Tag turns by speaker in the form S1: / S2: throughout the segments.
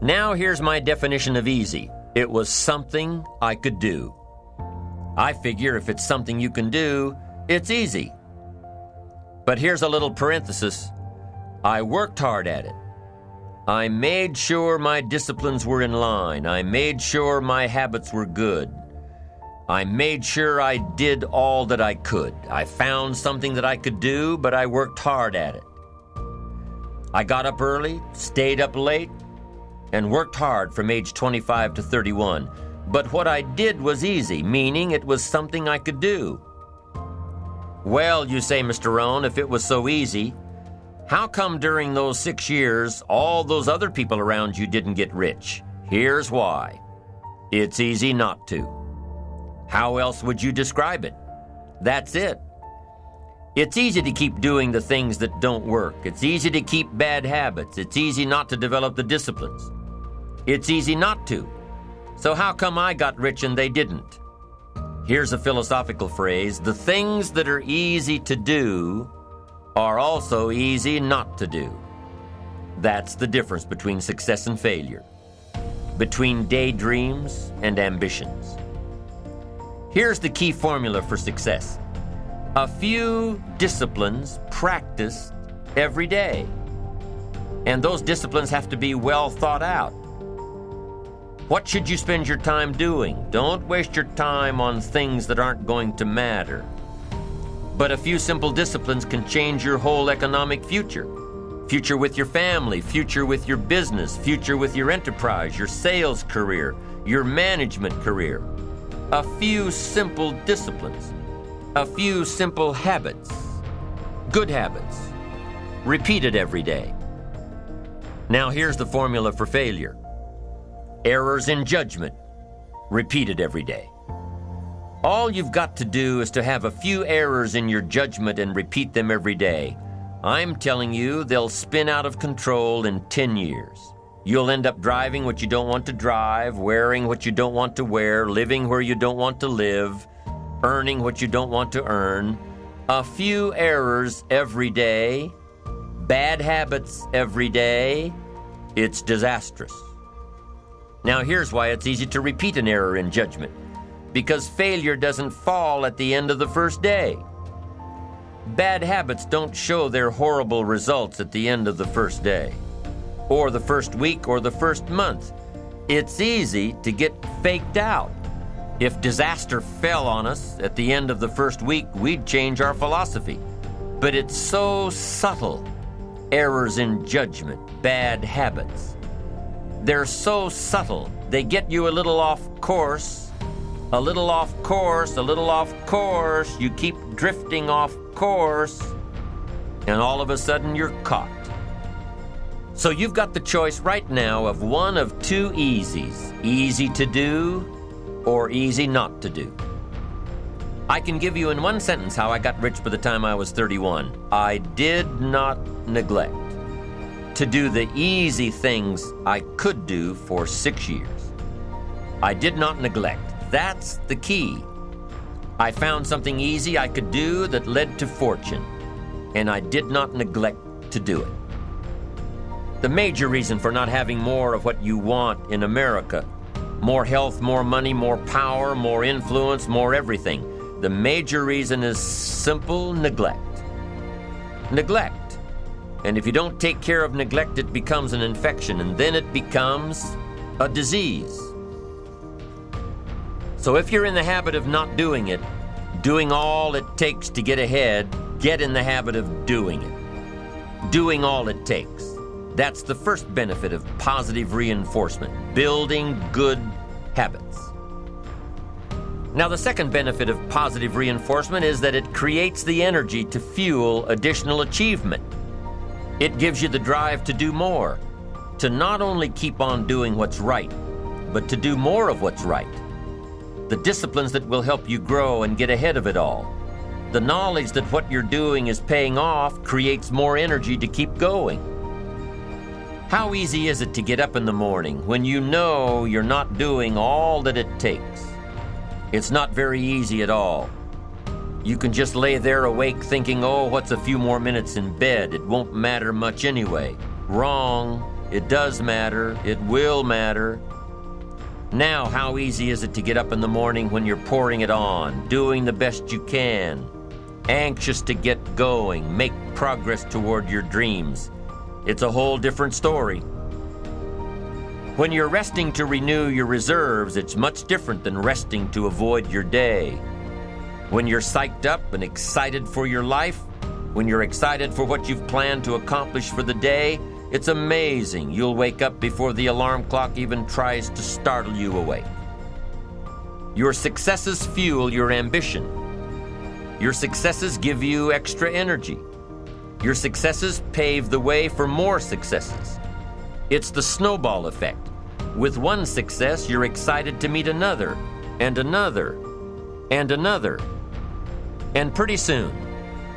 S1: Now here's my definition of easy. It was something I could do. I figure if it's something you can do, it's easy. But here's a little parenthesis. I worked hard at it. I made sure my disciplines were in line. I made sure my habits were good. I made sure I did all that I could. I found something that I could do, but I worked hard at it. I got up early, stayed up late, and worked hard from age 25 to 31. But what I did was easy, meaning it was something I could do. Well, you say, Mr. Rohn, if it was so easy, how come during those 6 years all those other people around you didn't get rich? Here's why. It's easy not to. How else would you describe it? That's it. It's easy to keep doing the things that don't work. It's easy to keep bad habits. It's easy not to develop the disciplines. It's easy not to. So how come I got rich and they didn't? Here's a philosophical phrase. The things that are easy to do are also easy not to do. That's the difference between success and failure, between daydreams and ambitions. Here's the key formula for success. A few disciplines practiced every day. And those disciplines have to be well thought out. What should you spend your time doing? Don't waste your time on things that aren't going to matter. But a few simple disciplines can change your whole economic future. Future with your family, future with your business, future with your enterprise, your sales career, your management career. A few simple disciplines, a few simple habits, good habits, repeated every day. Now here's the formula for failure. Errors in judgment, repeated every day. All you've got to do is to have a few errors in your judgment and repeat them every day. I'm telling you, they'll spin out of control in 10 years. You'll end up driving what you don't want to drive, wearing what you don't want to wear, living where you don't want to live, earning what you don't want to earn. A few errors every day, bad habits every day, it's disastrous. Now here's why it's easy to repeat an error in judgment. Because failure doesn't fall at the end of the first day. Bad habits don't show their horrible results at the end of the first day, or the first week, or the first month. It's easy to get faked out. If disaster fell on us at the end of the first week, we'd change our philosophy. But it's so subtle. Errors in judgment, bad habits. They're so subtle. They get you a little off course, a little off course, a little off course. You keep drifting off course, and all of a sudden you're caught. So you've got the choice right now of one of two easies, easy to do or easy not to do. I can give you in one sentence how I got rich by the time I was 31. I did not neglect to do the easy things I could do for 6 years. I did not neglect. That's the key. I found something easy I could do that led to fortune, and I did not neglect to do it. The major reason for not having more of what you want in America, more health, more money, more power, more influence, more everything, the major reason is simple neglect. Neglect. And if you don't take care of neglect, it becomes an infection, and then it becomes a disease. So if you're in the habit of not doing it, doing all it takes to get ahead, get in the habit of doing it. Doing all it takes. That's the first benefit of positive reinforcement, building good habits. Now, the second benefit of positive reinforcement is that it creates the energy to fuel additional achievement. It gives you the drive to do more, to not only keep on doing what's right, but to do more of what's right. The disciplines that will help you grow and get ahead of it all. The knowledge that what you're doing is paying off creates more energy to keep going. How easy is it to get up in the morning when you know you're not doing all that it takes? It's not very easy at all. You can just lay there awake thinking, oh, what's a few more minutes in bed? It won't matter much anyway. Wrong. It does matter. It will matter. Now, how easy is it to get up in the morning when you're pouring it on, doing the best you can, anxious to get going, make progress toward your dreams? It's a whole different story. When you're resting to renew your reserves, it's much different than resting to avoid your day. When you're psyched up and excited for your life, when you're excited for what you've planned to accomplish for the day, it's amazing you'll wake up before the alarm clock even tries to startle you awake. Your successes fuel your ambition. Your successes give you extra energy. Your successes pave the way for more successes. It's the snowball effect. With one success, you're excited to meet another, and another, and another. And pretty soon,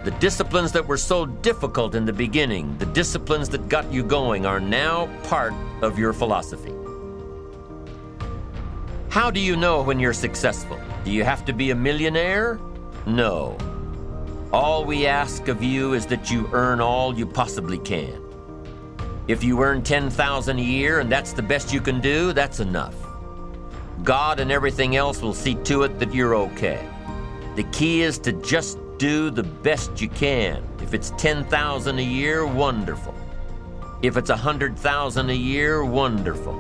S1: the disciplines that were so difficult in the beginning, the disciplines that got you going, are now part of your philosophy. How do you know when you're successful? Do you have to be a millionaire? No. All we ask of you is that you earn all you possibly can. If you earn $10,000 a year and that's the best you can do, that's enough. God and everything else will see to it that you're okay. The key is to just do the best you can. If it's $10,000 a year, wonderful. If it's $100,000 a year, wonderful.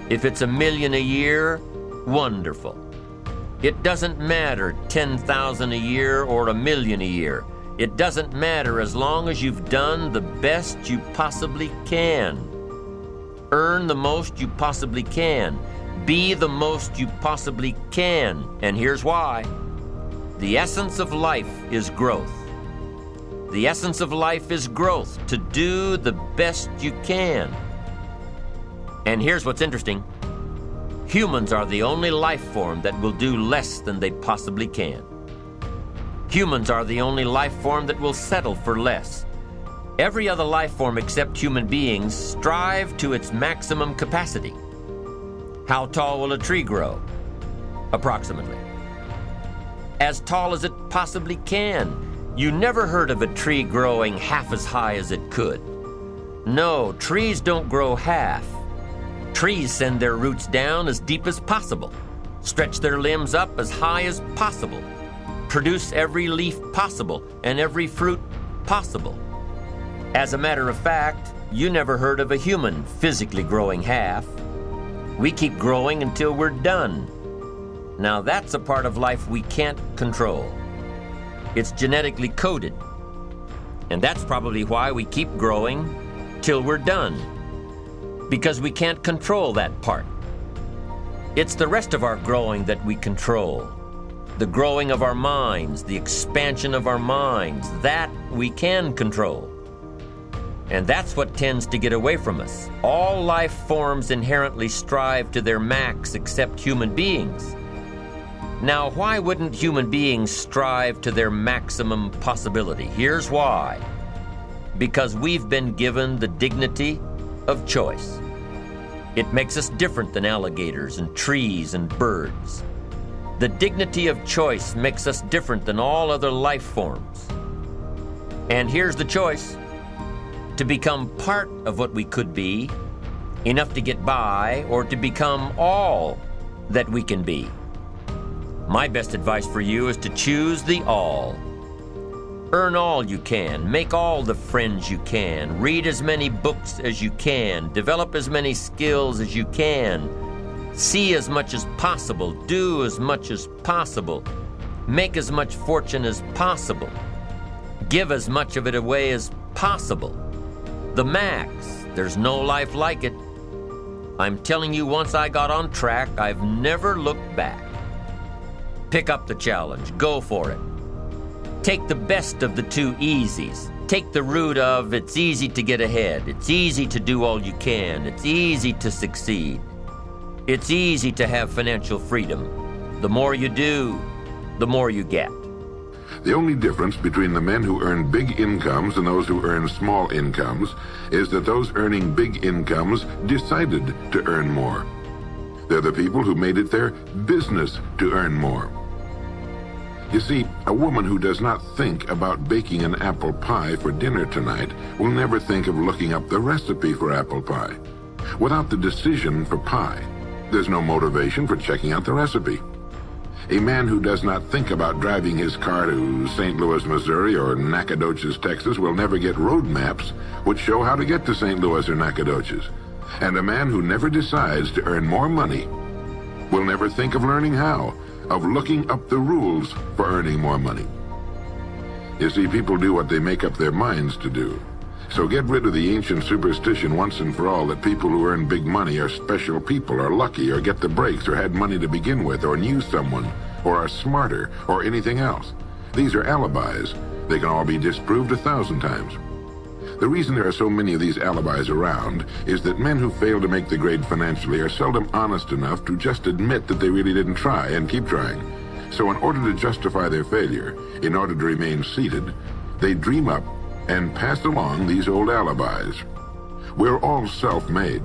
S1: If it's $1 million a year, wonderful. It doesn't matter $10,000 a year or $1 million a year. It doesn't matter as long as you've done the best you possibly can. Earn the most you possibly can. Be the most you possibly can. And here's why. The essence of life is growth. The essence of life is growth, to do the best you can. And here's what's interesting. Humans are the only life form that will do less than they possibly can. Humans are the only life form that will settle for less. Every other life form except human beings strive to its maximum capacity. How tall will a tree grow? Approximately. As tall as it possibly can. You never heard of a tree growing half as high as it could. No, trees don't grow half. Trees send their roots down as deep as possible, stretch their limbs up as high as possible, produce every leaf possible and every fruit possible. As a matter of fact, you never heard of a human physically growing half. We keep growing until we're done. Now that's a part of life we can't control. It's genetically coded. And that's probably why we keep growing till we're done. Because we can't control that part. It's the rest of our growing that we control. The growing of our minds, the expansion of our minds, that we can control. And that's what tends to get away from us. All life forms inherently strive to their max except human beings. Now, why wouldn't human beings strive to their maximum possibility? Here's why. Because we've been given the dignity of choice. It makes us different than alligators and trees and birds. The dignity of choice makes us different than all other life forms. And here's the choice. To become part of what we could be, enough to get by, or to become all that we can be. My best advice for you is to choose the all. Earn all you can, make all the friends you can, read as many books as you can, develop as many skills as you can, see as much as possible, do as much as possible, make as much fortune as possible, give as much of it away as possible. The max, there's no life like it. I'm telling you, once I got on track, I've never looked back. Pick up the challenge, go for it. Take the best of the two easies. Take the route of it's easy to get ahead. It's easy to do all you can. It's easy to succeed. It's easy to have financial freedom. The more you do, the more you get.
S2: The only difference between the men who earn big incomes and those who earn small incomes is that those earning big incomes decided to earn more. They're the people who made it their business to earn more. You see, a woman who does not think about baking an apple pie for dinner tonight will never think of looking up the recipe for apple pie. Without the decision for pie, there's no motivation for checking out the recipe. A man who does not think about driving his car to St. Louis, Missouri or Nacogdoches, Texas will never get road maps which show how to get to St. Louis or Nacogdoches. And a man who never decides to earn more money will never think of learning how, of looking up the rules for earning more money. You see, people do what they make up their minds to do. So get rid of the ancient superstition once and for all that people who earn big money are special people, or lucky, or get the breaks, or had money to begin with, or knew someone, or are smarter, or anything else. These are alibis. They can all be disproved 1,000 times. The reason there are so many of these alibis around is that men who fail to make the grade financially are seldom honest enough to just admit that they really didn't try and keep trying. So in order to justify their failure, in order to remain seated, they dream up and pass along these old alibis. We're all self-made,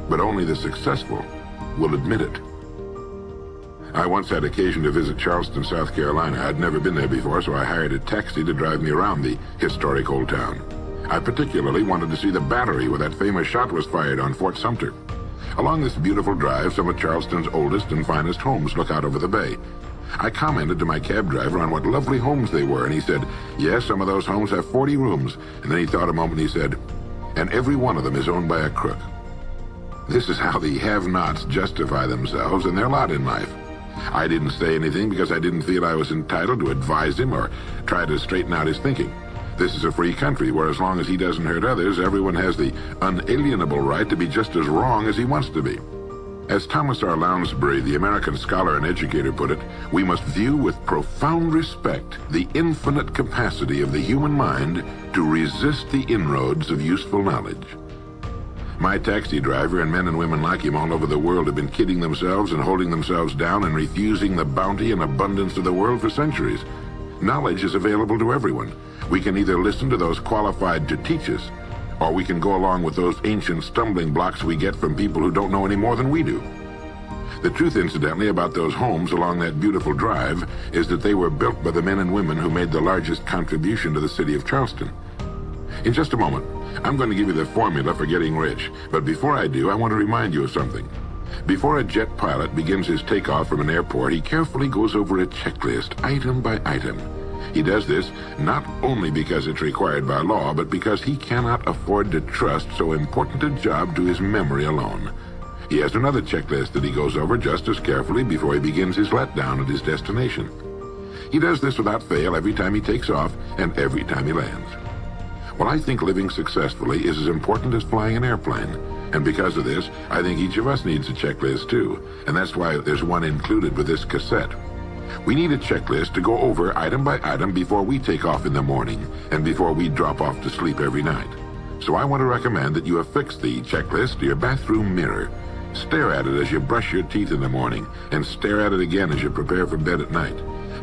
S2: but only the successful will admit it. I once had occasion to visit Charleston, South Carolina. I'd never been there before, so I hired a taxi to drive me around the historic old town. I particularly wanted to see the battery where that famous shot was fired on Fort Sumter. Along this beautiful drive, some of Charleston's oldest and finest homes look out over the bay. I commented to my cab driver on what lovely homes they were, and he said, yes, some of those homes have 40 rooms. And then he thought a moment and he said, and every one of them is owned by a crook. This is how the have-nots justify themselves and their lot in life. I didn't say anything because I didn't feel I was entitled to advise him or try to straighten out his thinking. This is a free country where as long as he doesn't hurt others, everyone has the unalienable right to be just as wrong as he wants to be. As Thomas R. Lounsbury, the American scholar and educator, put it, we must view with profound respect the infinite capacity of the human mind to resist the inroads of useful knowledge. My taxi driver and men and women like him all over the world have been kidding themselves and holding themselves down and refusing the bounty and abundance of the world for centuries. Knowledge is available to everyone. We can either listen to those qualified to teach us, or we can go along with those ancient stumbling blocks we get from people who don't know any more than we do. The truth, incidentally, about those homes along that beautiful drive is that they were built by the men and women who made the largest contribution to the city of Charleston. In just a moment, I'm going to give you the formula for getting rich, but before I do, I want to remind you of something. Before a jet pilot begins his takeoff from an airport, he carefully goes over a checklist, item by item. He does this not only because it's required by law, but because he cannot afford to trust so important a job to his memory alone. He has another checklist that he goes over just as carefully before he begins his letdown at his destination. He does this without fail every time he takes off and every time he lands. Well, I think living successfully is as important as flying an airplane. And because of this, I think each of us needs a checklist too. And that's why there's one included with this cassette. We need a checklist to go over item by item before we take off in the morning and before we drop off to sleep every night. So I want to recommend that you affix the checklist to your bathroom mirror. Stare at it as you brush your teeth in the morning and stare at it again as you prepare for bed at night.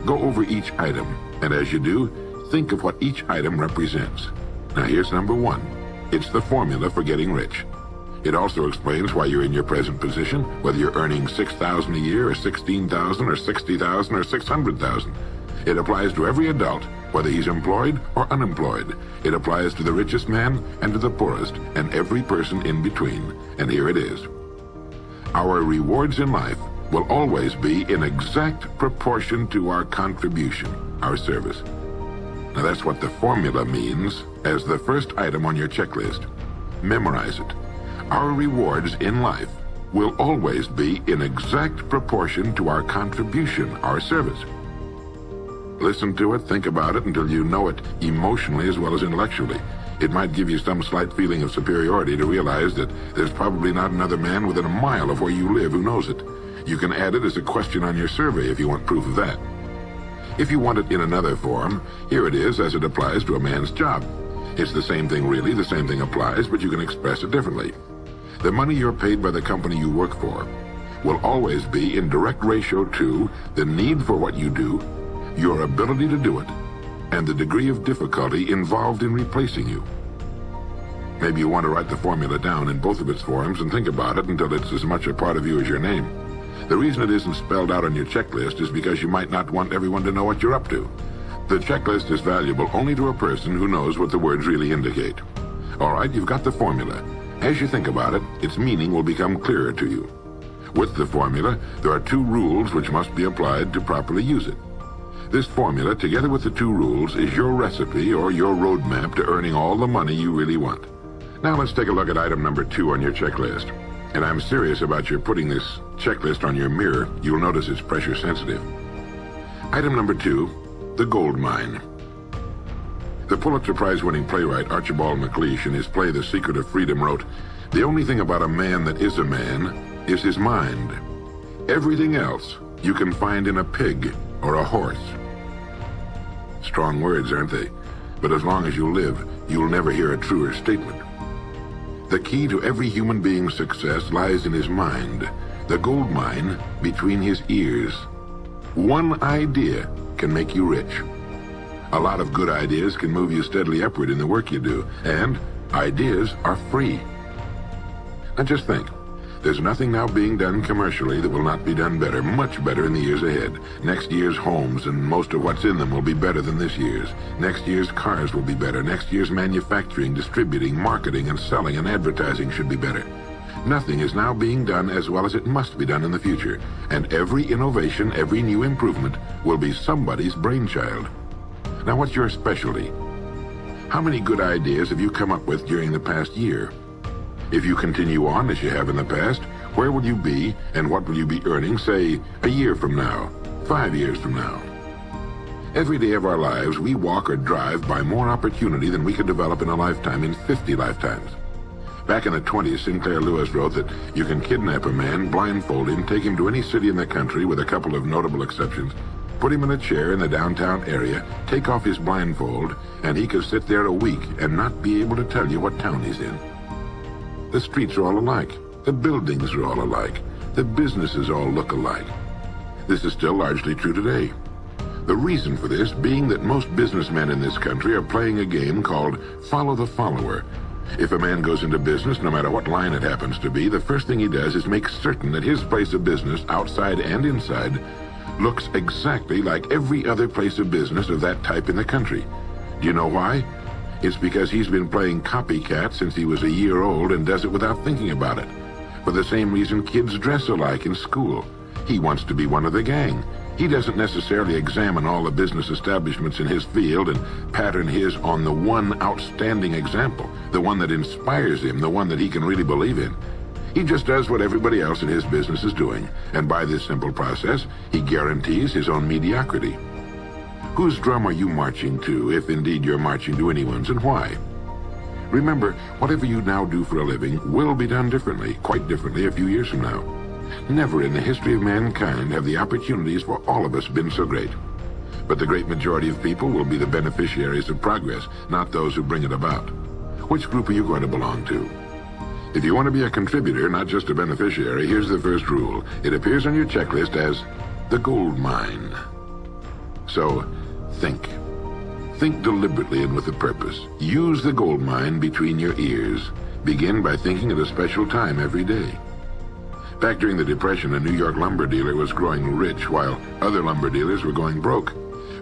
S2: Go over each item, and as you do, think of what each item represents. Now here's number one. It's the formula for getting rich. It also explains why you're in your present position, whether you're earning $6,000 a year or $16,000 or $60,000 or $600,000. It applies to every adult, whether he's employed or unemployed. It applies to the richest man and to the poorest, and every person in between. And here it is. Our rewards in life will always be in exact proportion to our contribution, our service. Now that's what the formula means as the first item on your checklist. Memorize it. Our rewards in life will always be in exact proportion to our contribution, our service. Listen to it, think about it until you know it emotionally as well as intellectually. It might give you some slight feeling of superiority to realize that there's probably not another man within a mile of where you live who knows it. You can add it as a question on your survey if you want proof of that. If you want it in another form, here it is as it applies to a man's job. It's the same thing really, the same thing applies, but you can express it differently. The money you're paid by the company you work for will always be in direct ratio to the need for what you do, your ability to do it, and the degree of difficulty involved in replacing you. Maybe you want to write the formula down in both of its forms and think about it until it's as much a part of you as your name. The reason it isn't spelled out on your checklist is because you might not want everyone to know what you're up to. The checklist is valuable only to a person who knows what the words really indicate. All right, you've got the formula. As you think about it, its meaning will become clearer to you. With the formula, there are 2 rules which must be applied to properly use it. This formula, together with the 2 rules, is your recipe or your roadmap to earning all the money you really want. Now let's take a look at item number 2 on your checklist. And I'm serious about your putting this checklist on your mirror. You'll notice it's pressure sensitive. Item number 2, the gold mine. The Pulitzer Prize-winning playwright Archibald MacLeish in his play The Secret of Freedom wrote, "The only thing about a man that is a man is his mind. Everything else you can find in a pig or a horse." Strong words, aren't they? But as long as you live, you'll never hear a truer statement. The key to every human being's success lies in his mind, the gold mine between his ears. One idea can make you rich. A lot of good ideas can move you steadily upward in the work you do, and ideas are free. Now just think. There's nothing now being done commercially that will not be done better, much better in the years ahead. Next year's homes and most of what's in them will be better than this year's. Next year's cars will be better. Next year's manufacturing, distributing, marketing, and selling and advertising should be better. Nothing is now being done as well as it must be done in the future. And every innovation, every new improvement will be somebody's brainchild. Now what's your specialty? How many good ideas have you come up with during the past year? If you continue on as you have in the past, where will you be and what will you be earning, say, a year from now, 5 years from now? Every day of our lives, we walk or drive by more opportunity than we could develop in a lifetime, in 50 lifetimes. Back in the 20s, Sinclair Lewis wrote that you can kidnap a man, blindfold him, take him to any city in the country with a couple of notable exceptions, put him in a chair in the downtown area, take off his blindfold, and he could sit there a week and not be able to tell you what town he's in. The streets are all alike. The buildings are all alike. The businesses all look alike. This is still largely true today. The reason for this being that most businessmen in this country are playing a game called follow the follower. If a man goes into business, no matter what line it happens to be, the first thing he does is make certain that his place of business, outside and inside, looks exactly like every other place of business of that type in the country. Do you know why? It's because he's been playing copycat since he was a year old and does it without thinking about it. For the same reason kids dress alike in school. He wants to be one of the gang. He doesn't necessarily examine all the business establishments in his field and pattern his on the one outstanding example, the one that inspires him, the one that he can really believe in. He just does what everybody else in his business is doing, and by this simple process, he guarantees his own mediocrity. Whose drum are you marching to, if indeed you're marching to anyone's, and why? Remember, whatever you now do for a living will be done differently, quite differently a few years from now. Never in the history of mankind have the opportunities for all of us been so great. But the great majority of people will be the beneficiaries of progress, not those who bring it about. Which group are you going to belong to? If you want to be a contributor, not just a beneficiary, here's the first rule. It appears on your checklist as the gold mine. So, think. Think deliberately and with a purpose. Use the gold mine between your ears. Begin by thinking at a special time every day. Back during the Depression, a New York lumber dealer was growing rich while other lumber dealers were going broke.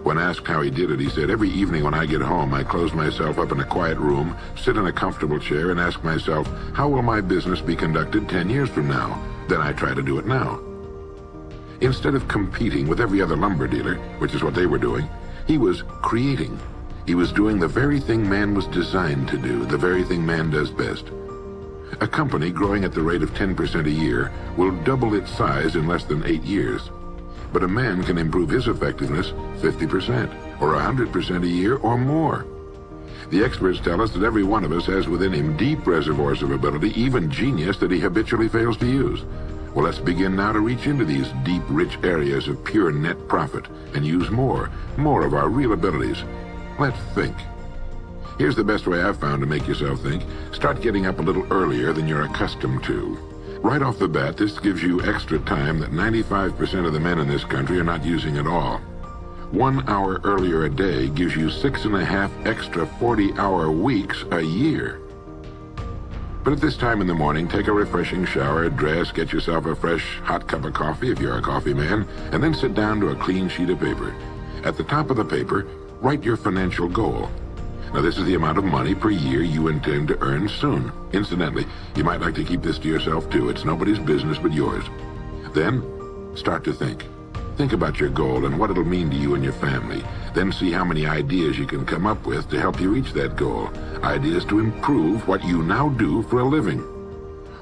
S2: When asked how he did it, he said, "Every evening when I get home, I close myself up in a quiet room, sit in a comfortable chair, and ask myself, how will my business be conducted 10 years from now? Then I try to do it now." Instead of competing with every other lumber dealer, which is what they were doing, he was creating. He was doing the very thing man was designed to do, the very thing man does best. A company growing at the rate of 10% a year will double its size in less than 8 years. But a man can improve his effectiveness 50% or 100% a year or more. The experts tell us that every one of us has within him deep reservoirs of ability, even genius that he habitually fails to use. Well, let's begin now to reach into these deep, rich areas of pure net profit and use more of our real abilities. Let's think. Here's the best way I've found to make yourself think. Start getting up a little earlier than you're accustomed to. Right off the bat, this gives you extra time that 95% of the men in this country are not using at all. 1 hour earlier a day gives you 6.5 extra 40-hour weeks a year. But at this time in the morning, take a refreshing shower, dress, get yourself a fresh, hot cup of coffee if you're a coffee man, and then sit down to a clean sheet of paper. At the top of the paper, write your financial goal. Now, this is the amount of money per year you intend to earn soon. Incidentally, you might like to keep this to yourself, too. It's nobody's business but yours. Then, start to think. Think about your goal and what it'll mean to you and your family. Then see how many ideas you can come up with to help you reach that goal. Ideas to improve what you now do for a living.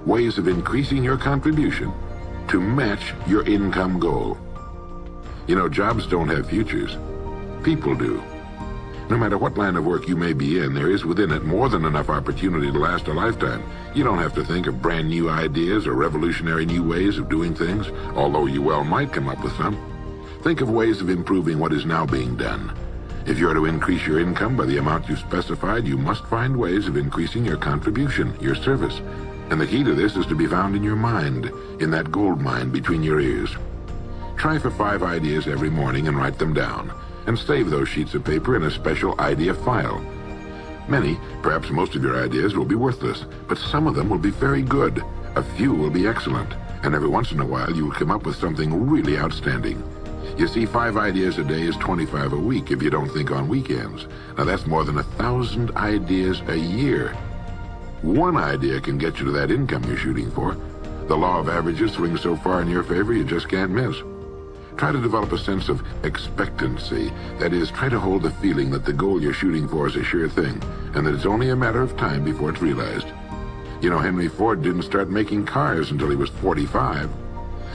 S2: Ways of increasing your contribution to match your income goal. You know, jobs don't have futures. People do. No matter what line of work you may be in, there is within it more than enough opportunity to last a lifetime. You don't have to think of brand new ideas or revolutionary new ways of doing things, although you well might come up with some. Think of ways of improving what is now being done. If you are to increase your income by the amount you've specified, you must find ways of increasing your contribution, your service. And the key to this is to be found in your mind, in that gold mine between your ears. Try for 5 ideas every morning and write them down, and save those sheets of paper in a special idea file. Many, perhaps most of your ideas will be worthless, but some of them will be very good. A few will be excellent, and every once in a while you will come up with something really outstanding. You see, 5 ideas a day is 25 a week if you don't think on weekends. Now that's more than 1,000 ideas a year. One idea can get you to that income you're shooting for. The law of averages swings so far in your favor you just can't miss. Try to develop a sense of expectancy. That is, try to hold the feeling that the goal you're shooting for is a sure thing, and that it's only a matter of time before it's realized. You know, Henry Ford didn't start making cars until he was 45.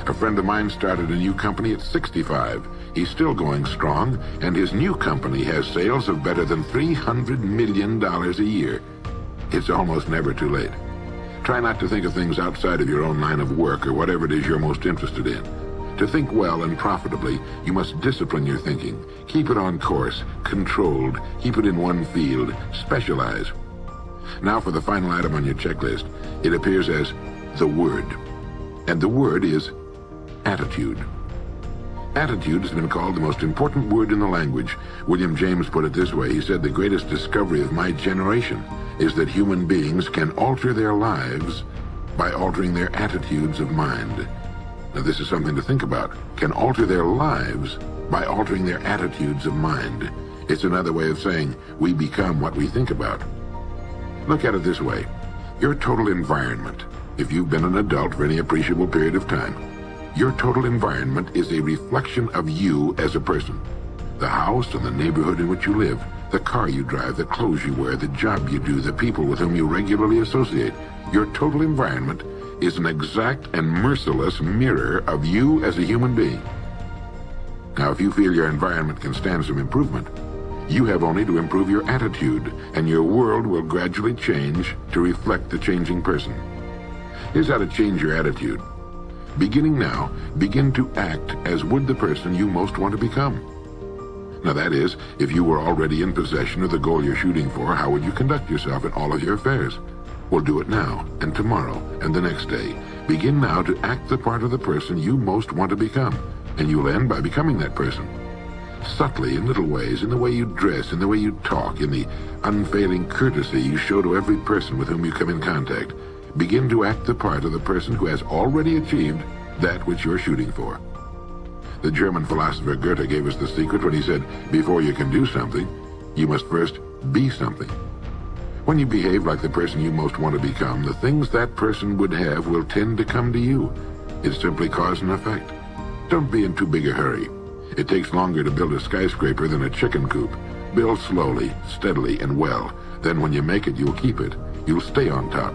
S2: A friend of mine started a new company at 65. He's still going strong, and his new company has sales of better than $300 million a year. It's almost never too late. Try not to think of things outside of your own line of work or whatever it is you're most interested in. To think well and profitably, you must discipline your thinking. Keep it on course, controlled, keep it in one field, specialize. Now for the final item on your checklist. It appears as the word. And the word is attitude. Attitude has been called the most important word in the language. William James put it this way. He said, "The greatest discovery of my generation is that human beings can alter their lives by altering their attitudes of mind." Now this is something to think about. Can alter their lives by altering their attitudes of mind. It's another way of saying we become what we think about. Look at it this way. Your total environment, if you've been an adult for any appreciable period of time, your total environment is a reflection of you as a person. The house and the neighborhood in which you live, the car you drive, the clothes you wear, the job you do, the people with whom you regularly associate. Your total environment is an exact and merciless mirror of you as a human being. Now, if you feel your environment can stand some improvement, you have only to improve your attitude, and your world will gradually change to reflect the changing person. Here's how to change your attitude. Beginning now, begin to act as would the person you most want to become. Now that is, if you were already in possession of the goal you're shooting for, how would you conduct yourself in all of your affairs? Well, do it now, and tomorrow, and the next day. Begin now to act the part of the person you most want to become, and you'll end by becoming that person. Subtly, in little ways, in the way you dress, in the way you talk, in the unfailing courtesy you show to every person with whom you come in contact, begin to act the part of the person who has already achieved that which you're shooting for. The German philosopher Goethe gave us the secret when he said, before you can do something, you must first be something. When you behave like the person you most want to become, the things that person would have will tend to come to you. It's simply cause and effect. Don't be in too big a hurry. It takes longer to build a skyscraper than a chicken coop. Build slowly, steadily, and well. Then when you make it, you'll keep it. You'll stay on top.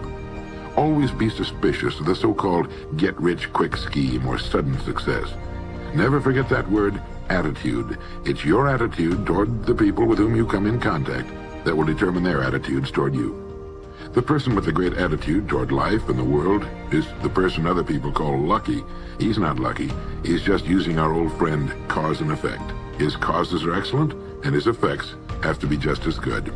S2: Always be suspicious of the so-called get-rich-quick scheme or sudden success. Never forget that word, attitude. It's your attitude toward the people with whom you come in contact that will determine their attitudes toward you. The person with a great attitude toward life and the world is the person other people call lucky. He's not lucky. He's just using our old friend, cause and effect. His causes are excellent, and his effects have to be just as good.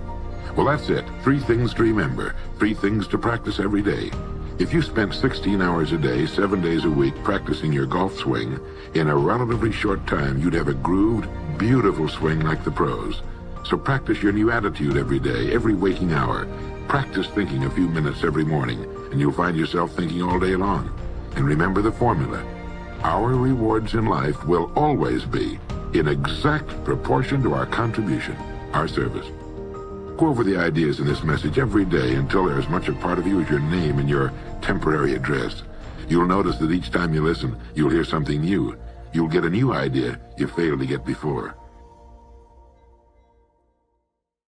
S2: Well, that's it. 3 things to remember. 3 things to practice every day. If you spent 16 hours a day, 7 days a week practicing your golf swing, in a relatively short time, you'd have a grooved, beautiful swing like the pros. So practice your new attitude every day, every waking hour. Practice thinking a few minutes every morning, and you'll find yourself thinking all day long. And remember the formula. Our rewards in life will always be in exact proportion to our contribution, our service. Go over the ideas in this message every day until they're as much a part of you as your name and your temporary address. You'll notice that each time you listen, you'll hear something new. You'll get a new idea you failed to get before.